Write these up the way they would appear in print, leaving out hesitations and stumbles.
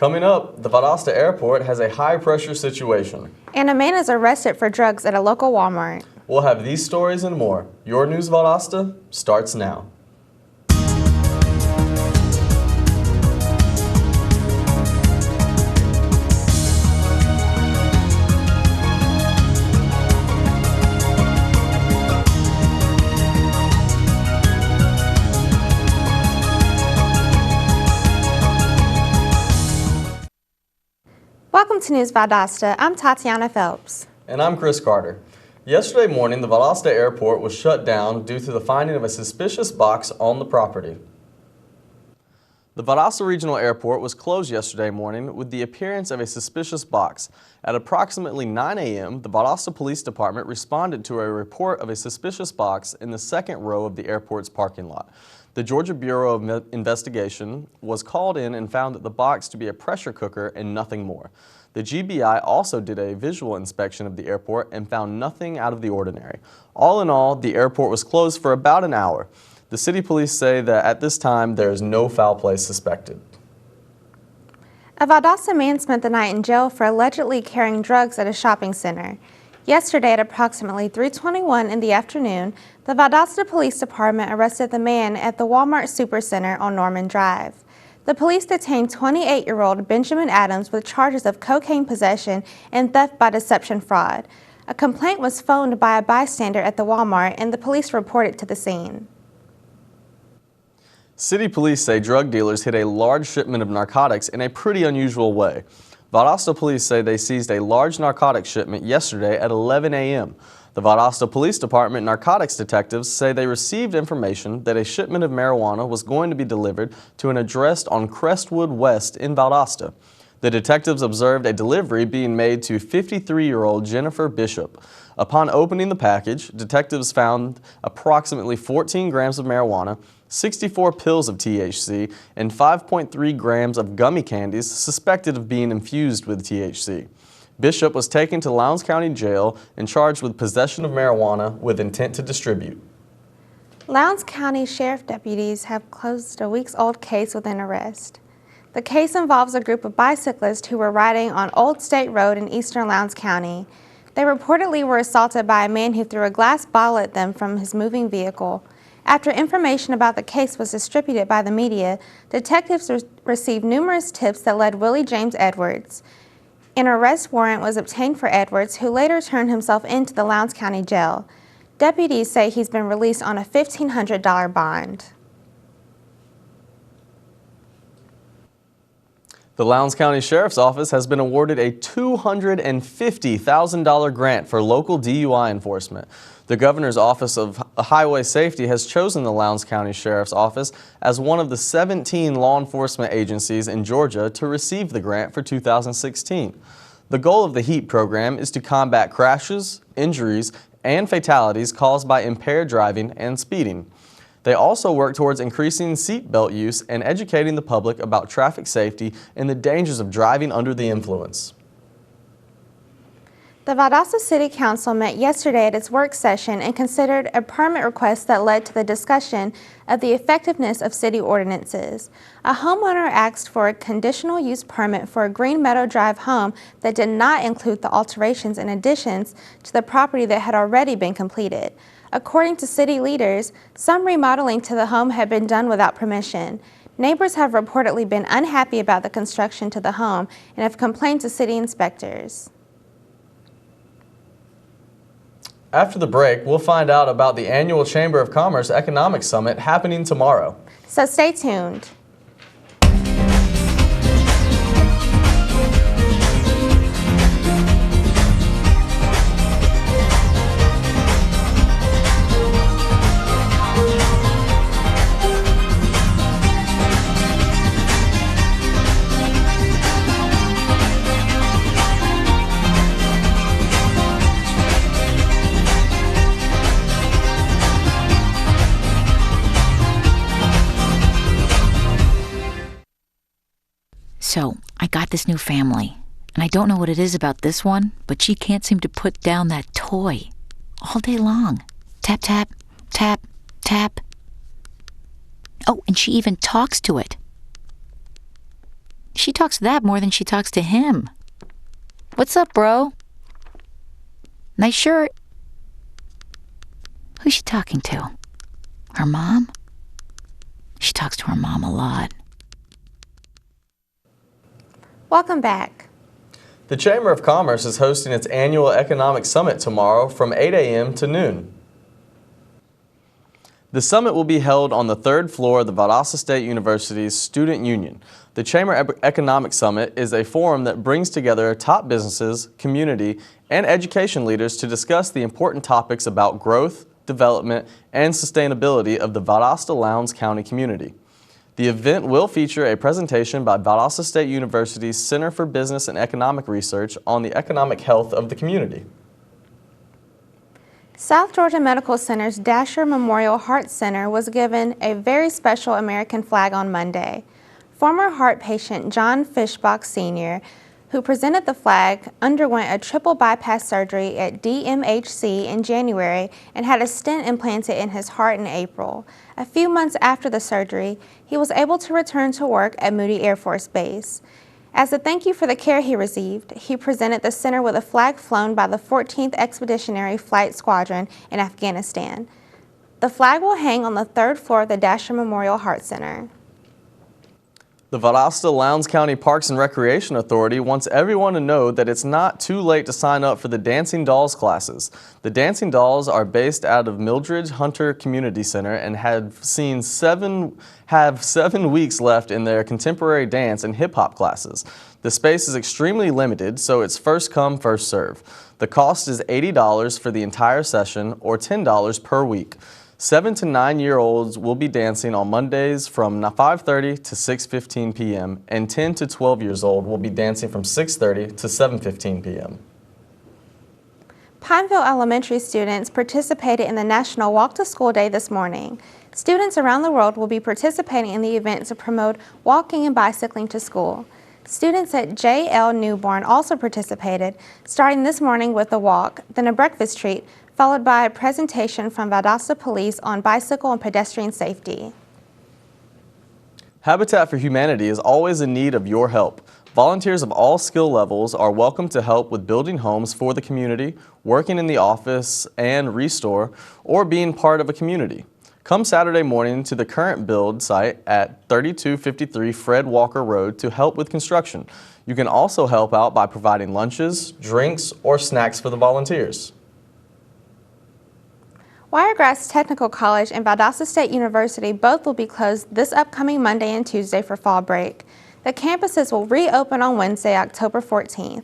Coming up, the Valdosta Airport has a high-pressure situation. And a man is arrested for drugs at a local Walmart. We'll have these stories and more. Your News Valdosta starts now. Welcome to News Valdosta. I'm Tatiana Phelps. And I'm Chris Carter. Yesterday morning, the Valdosta Airport was shut down due to the finding of a suspicious box on the property. The Valdosta Regional Airport was closed yesterday morning with the appearance of a suspicious box. At approximately 9 a.m., the Valdosta Police Department responded to a report of a suspicious box in the second row of the airport's parking lot. The Georgia Bureau of Investigation was called in and found that the box to be a pressure cooker and nothing more. The GBI also did a visual inspection of the airport and found nothing out of the ordinary. All in all, the airport was closed for about an hour. The city police say that at this time there is no foul play suspected. A Valdosta man spent the night in jail for allegedly carrying drugs at a shopping center. Yesterday at approximately 3:21 in the afternoon, the Valdosta Police Department arrested the man at the Walmart Supercenter on Norman Drive. The police detained 28-year-old Benjamin Adams with charges of cocaine possession and theft by deception fraud. A complaint was phoned by a bystander at the Walmart and the police reported to the scene. City police say drug dealers hid a large shipment of narcotics in a pretty unusual way. Valdosta police say they seized a large narcotics shipment yesterday at 11 a.m. The Valdosta Police Department narcotics detectives say they received information that a shipment of marijuana was going to be delivered to an address on Crestwood West in Valdosta. The detectives observed a delivery being made to 53-year-old Jennifer Bishop. Upon opening the package, detectives found approximately 14 grams of marijuana, 64 pills of THC, and 5.3 grams of gummy candies suspected of being infused with THC. Bishop was taken to Lowndes County Jail and charged with possession of marijuana with intent to distribute. Lowndes County Sheriff deputies have closed a weeks-old case with an arrest. The case involves a group of bicyclists who were riding on Old State Road in eastern Lowndes County. They reportedly were assaulted by a man who threw a glass bottle at them from his moving vehicle. After information about the case was distributed by the media, detectives received numerous tips that led Willie James Edwards. An arrest warrant was obtained for Edwards, who later turned himself into the Lowndes County Jail. Deputies say he's been released on a $1,500 bond. The Lowndes County Sheriff's Office has been awarded a $250,000 grant for local DUI enforcement. The Governor's Office of Highway Safety has chosen the Lowndes County Sheriff's Office as one of the 17 law enforcement agencies in Georgia to receive the grant for 2016. The goal of the HEAP program is to combat crashes, injuries, and fatalities caused by impaired driving and speeding. They also work towards increasing seatbelt use and educating the public about traffic safety and the dangers of driving under the influence. The Valdosta City Council met yesterday at its work session and considered a permit request that led to the discussion of the effectiveness of city ordinances. A homeowner asked for a conditional use permit for a Green Meadow Drive home that did not include the alterations and additions to the property that had already been completed. According to city leaders, some remodeling to the home had been done without permission. Neighbors have reportedly been unhappy about the construction to the home and have complained to city inspectors. After the break, we'll find out about the annual Chamber of Commerce Economic Summit happening tomorrow. So stay tuned. So, I got this new family, and I don't know what it is about this one, but she can't seem to put down that toy all day long. Tap, tap, tap, tap. Oh, and she even talks to it. She talks to that more than she talks to him. What's up, bro? Nice shirt. Who's she talking to? Her mom? She talks to her mom a lot. Welcome back. The Chamber of Commerce is hosting its annual Economic Summit tomorrow from 8 a.m. to noon. The summit will be held on the third floor of the Valdosta State University's Student Union. The Chamber Economic Summit is a forum that brings together top businesses, community, and education leaders to discuss the important topics about growth, development, and sustainability of the Valdosta-Lowndes County community. The event will feature a presentation by Valdosta State University's Center for Business and Economic Research on the economic health of the community. South Georgia Medical Center's Dasher Memorial Heart Center was given a very special American flag on Monday. Former heart patient John Fishbach Sr., who presented the flag, underwent a triple bypass surgery at DMHC in January and had a stent implanted in his heart in April. A few months after the surgery, he was able to return to work at Moody Air Force Base. As a thank you for the care he received, he presented the center with a flag flown by the 14th Expeditionary Flight Squadron in Afghanistan. The flag will hang on the third floor of the Dasher Memorial Heart Center. The Valdosta-Lowndes County Parks and Recreation Authority wants everyone to know that it's not too late to sign up for the Dancing Dolls classes. The Dancing Dolls are based out of Mildred Hunter Community Center and have 7 weeks left in their contemporary dance and hip-hop classes. The space is extremely limited, so it's first come, first serve. The cost is $80 for the entire session or $10 per week. 7 to 9-year-olds will be dancing on Mondays from 5:30 to 6:15 p.m. and 10 to 12 years old will be dancing from 6:30 to 7:15 p.m. Pineville Elementary students participated in the National Walk to School Day this morning. Students around the world will be participating in the event to promote walking and bicycling to school. Students at J.L. Newborn also participated, starting this morning with a walk, then a breakfast treat, followed by a presentation from Valdosta Police on bicycle and pedestrian safety. Habitat for Humanity is always in need of your help. Volunteers of all skill levels are welcome to help with building homes for the community, working in the office and restore, or being part of a community. Come Saturday morning to the current build site at 3253 Fred Walker Road to help with construction. You can also help out by providing lunches, drinks, or snacks for the volunteers. Wiregrass Technical College and Valdosta State University both will be closed this upcoming Monday and Tuesday for fall break. The campuses will reopen on Wednesday, October 14th.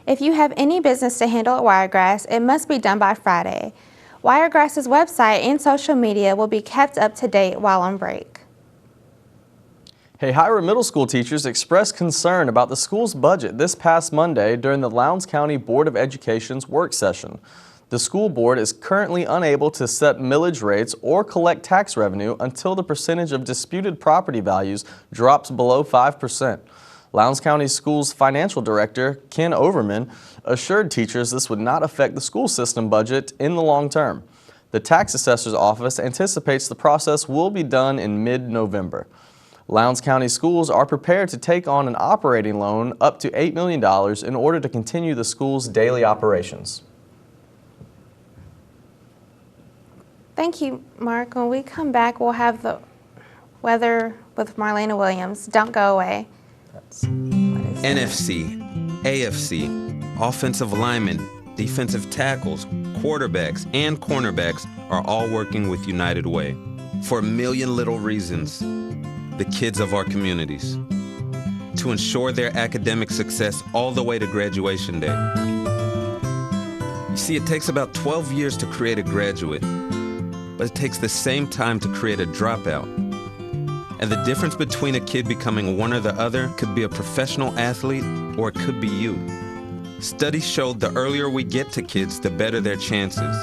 If you have any business to handle at Wiregrass, it must be done by Friday. Wiregrass's website and social media will be kept up to date while on break. Hayhira Middle School teachers expressed concern about the school's budget this past Monday during the Lowndes County Board of Education's work session. The school board is currently unable to set millage rates or collect tax revenue until the percentage of disputed property values drops below 5%. Lowndes County Schools Financial Director Ken Overman assured teachers this would not affect the school system budget in the long term. The tax assessor's office anticipates the process will be done in mid-November. Lowndes County Schools are prepared to take on an operating loan up to $8 million in order to continue the school's daily operations. Thank you, Mark. When we come back, we'll have the weather with Marlena Williams. Don't go away. NFC, AFC, offensive linemen, defensive tackles, quarterbacks, and cornerbacks are all working with United Way for a million little reasons. The kids of our communities, to ensure their academic success all the way to graduation day. You see, it takes about 12 years to create a graduate, but it takes the same time to create a dropout. And the difference between a kid becoming one or the other could be a professional athlete, or it could be you. Studies showed the earlier we get to kids, the better their chances.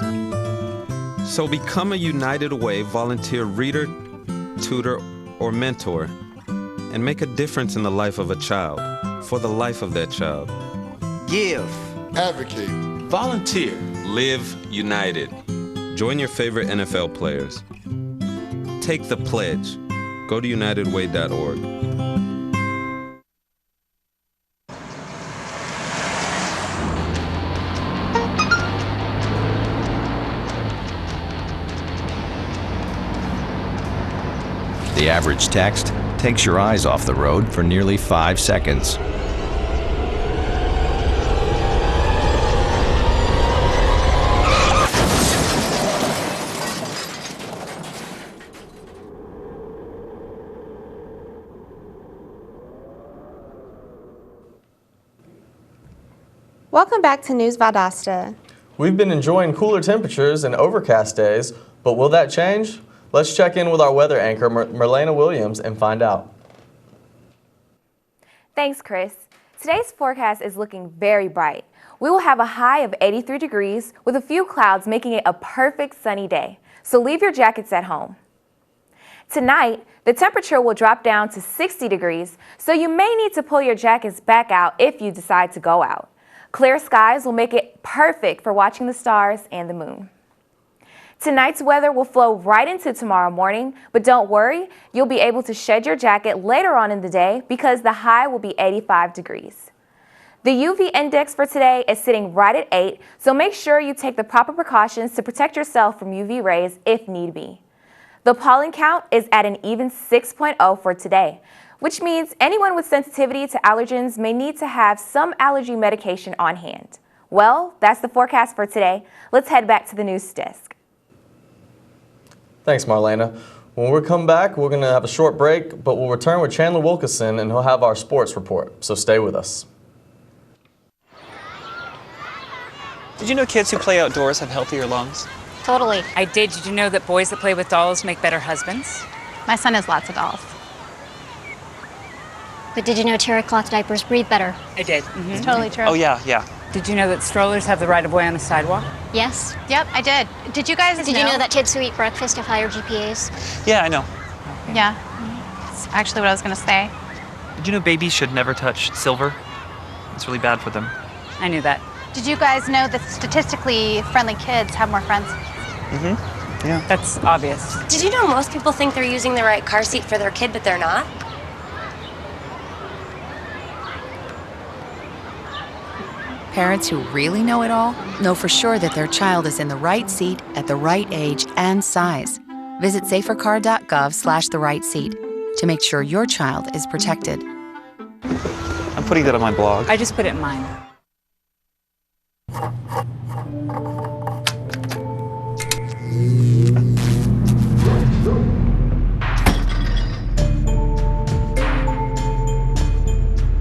So become a United Way volunteer reader, tutor, or mentor, and make a difference in the life of a child, for the life of that child. Give. Advocate. Volunteer. Live united. Join your favorite NFL players. Take the pledge. Go to unitedway.org. The average text takes your eyes off the road for nearly 5 seconds. Welcome back to News Valdosta. We've been enjoying cooler temperatures and overcast days, but will that change? Let's check in with our weather anchor, Marlena Williams, and find out. Thanks, Chris. Today's forecast is looking very bright. We will have a high of 83 degrees with a few clouds making it a perfect sunny day. So leave your jackets at home. Tonight, the temperature will drop down to 60 degrees, so you may need to pull your jackets back out if you decide to go out. Clear skies will make it perfect for watching the stars and the moon. Tonight's weather will flow right into tomorrow morning, but don't worry, you'll be able to shed your jacket later on in the day because the high will be 85 degrees. The UV index for today is sitting right at 8, so make sure you take the proper precautions to protect yourself from UV rays if need be. The pollen count is at an even 6.0 for today, which means anyone with sensitivity to allergens may need to have some allergy medication on hand. Well, that's the forecast for today. Let's head back to the news desk. Thanks, Marlena. When we come back, we're going to have a short break, but we'll return with Chandler Wilkinson, and he'll have our sports report. So stay with us. Did you know kids who play outdoors have healthier lungs? Totally. I did. Did you know that boys that play with dolls make better husbands? My son has lots of dolls. But did you know terry cloth diapers breathe better? I did. It's totally true. Oh, yeah. Did you know that strollers have the right of way on the sidewalk? Yes. Yep, I did. Did you guys Did you know that kids who eat breakfast have higher GPAs? Yeah, I know. Yeah. It's actually what I was going to say. Did you know babies should never touch silver? It's really bad for them. I knew that. Did you guys know that statistically friendly kids have more friends? Mm-hmm. Yeah. That's obvious. Did you know most people think they're using the right car seat for their kid, but they're not? Parents who really know it all know for sure that their child is in the right seat at the right age and size. Visit safercar.gov/the right seat to make sure your child is protected. I'm putting that on my blog. I just put it in mine.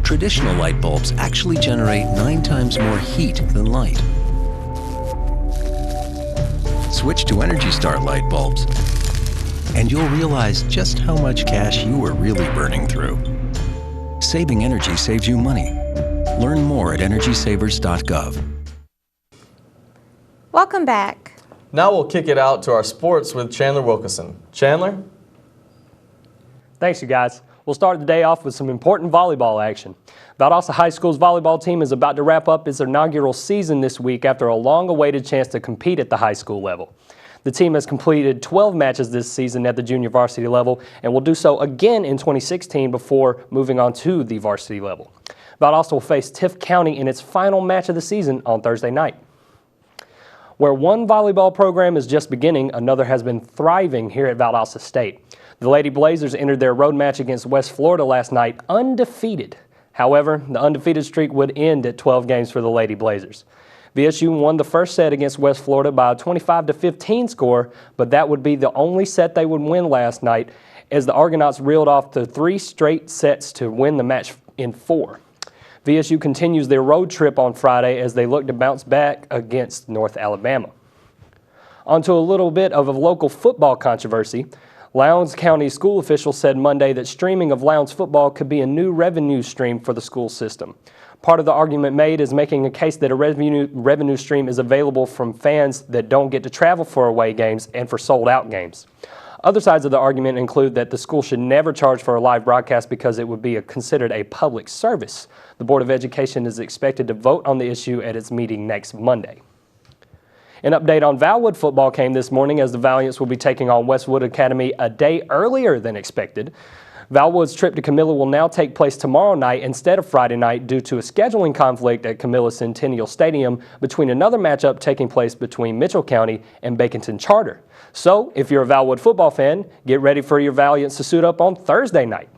Traditional light bulbs actually generate 9 times more heat than light. Switch to Energy Star light bulbs, and you'll realize just how much cash you are really burning through. Saving energy saves you money. Learn more at EnergySavers.gov. Welcome back. Now we'll kick it out to our sports with Chandler Wilkinson. Chandler? Thanks, you guys. We'll start the day off with some important volleyball action. Valdosta High School's volleyball team is about to wrap up its inaugural season this week after a long-awaited chance to compete at the high school level. The team has completed 12 matches this season at the junior varsity level and will do so again in 2016 before moving on to the varsity level. Valdosta will face Tift County in its final match of the season on Thursday night. Where one volleyball program is just beginning, another has been thriving here at Valdosta State. The Lady Blazers entered their road match against West Florida last night undefeated. However, the undefeated streak would end at 12 games for the Lady Blazers. VSU won the first set against West Florida by a 25-15 score, but that would be the only set they would win last night as the Argonauts reeled off the 3 straight sets to win the match in 4. VSU continues their road trip on Friday as they look to bounce back against North Alabama. On to a little bit of a local football controversy. Lowndes County school officials said Monday that streaming of Lowndes football could be a new revenue stream for the school system. Part of the argument made is making a case that a revenue stream is available from fans that don't get to travel for away games and for sold-out games. Other sides of the argument include that the school should never charge for a live broadcast because it would be considered a public service. The Board of Education is expected to vote on the issue at its meeting next Monday. An update on Valwood football came this morning as the Valiants will be taking on Westwood Academy a day earlier than expected. Valwood's trip to Camilla will now take place tomorrow night instead of Friday night due to a scheduling conflict at Camilla Centennial Stadium between another matchup taking place between Mitchell County and Baconton Charter. So, if you're a Valwood football fan, get ready for your Valiants to suit up on Thursday night.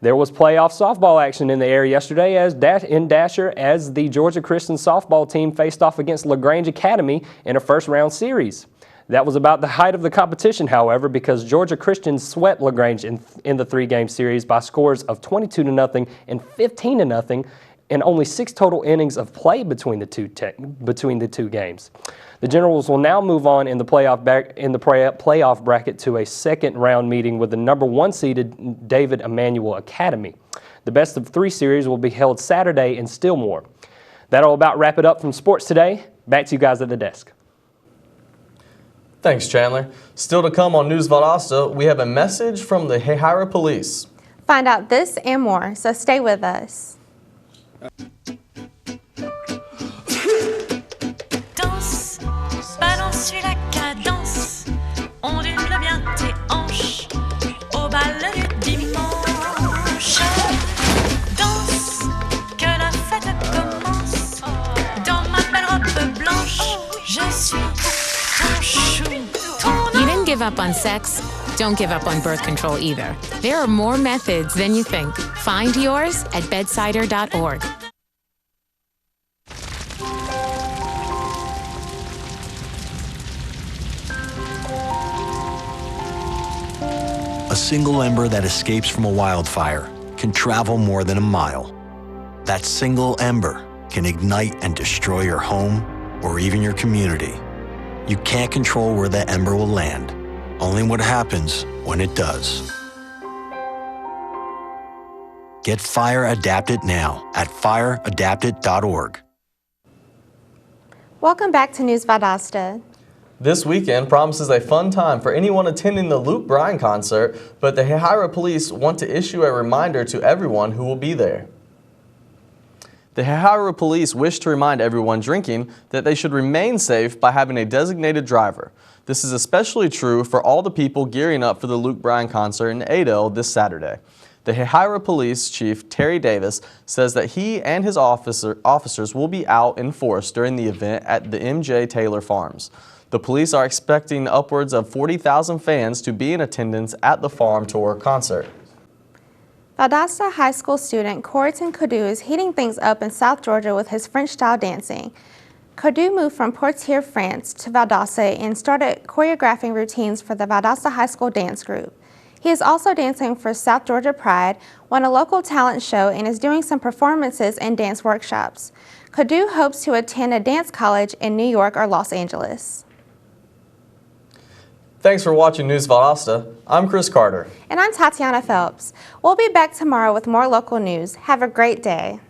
There was playoff softball action in the air yesterday in Dasher as the Georgia Christian softball team faced off against LaGrange Academy in a first-round series. That was about the height of the competition, however, because Georgia Christian swept LaGrange in the three-game series by scores of 22-0 and 15-0 in only 6 total innings of play between the two games. The Generals will now move on in the playoff bracket to a second-round meeting with the number 1 seeded David Emanuel Academy. The best-of-3 series will be held Saturday in Stillmore. That'll about wrap it up from sports today. Back to you guys at the desk. Thanks, Chandler. Still to come on News Valdosta, we have a message from the Hahira Police. Find out this and more, so stay with us. Danse, balance, suis la cadence, ondule bien tes hanches, au bal du dimanche. Danse, que la fête commence, dans ma belle robe blanche, je suis ton chou. You didn't give up on sex. Don't give up on birth control either. There are more methods than you think. Find yours at bedsider.org. A single ember that escapes from a wildfire can travel more than a mile. That single ember can ignite and destroy your home or even your community. You can't control where that ember will land, only what happens when it does. Get Fire Adapted now at fireadapted.org. Welcome back to News Valdosta. This weekend promises a fun time for anyone attending the Luke Bryan concert, but the Hahira Police want to issue a reminder to everyone who will be there. The Hahira Police wish to remind everyone drinking that they should remain safe by having a designated driver. This is especially true for all the people gearing up for the Luke Bryan concert in Adel this Saturday. The Hahira Police Chief Terry Davis says that he and his officers will be out in force during the event at the M.J. Taylor Farms. The police are expecting upwards of 40,000 fans to be in attendance at the Farm Tour concert. Valdosta High School student Coreyton Cadu is heating things up in South Georgia with his French-style dancing. Cadu moved from Poitiers, France to Valdosta and started choreographing routines for the Valdosta High School dance group. He is also dancing for South Georgia Pride, won a local talent show, and is doing some performances and dance workshops. Cadu hopes to attend a dance college in New York or Los Angeles. Thanks for watching News Valdosta. I'm Chris Carter. And I'm Tatiana Phelps. We'll be back tomorrow with more local news. Have a great day.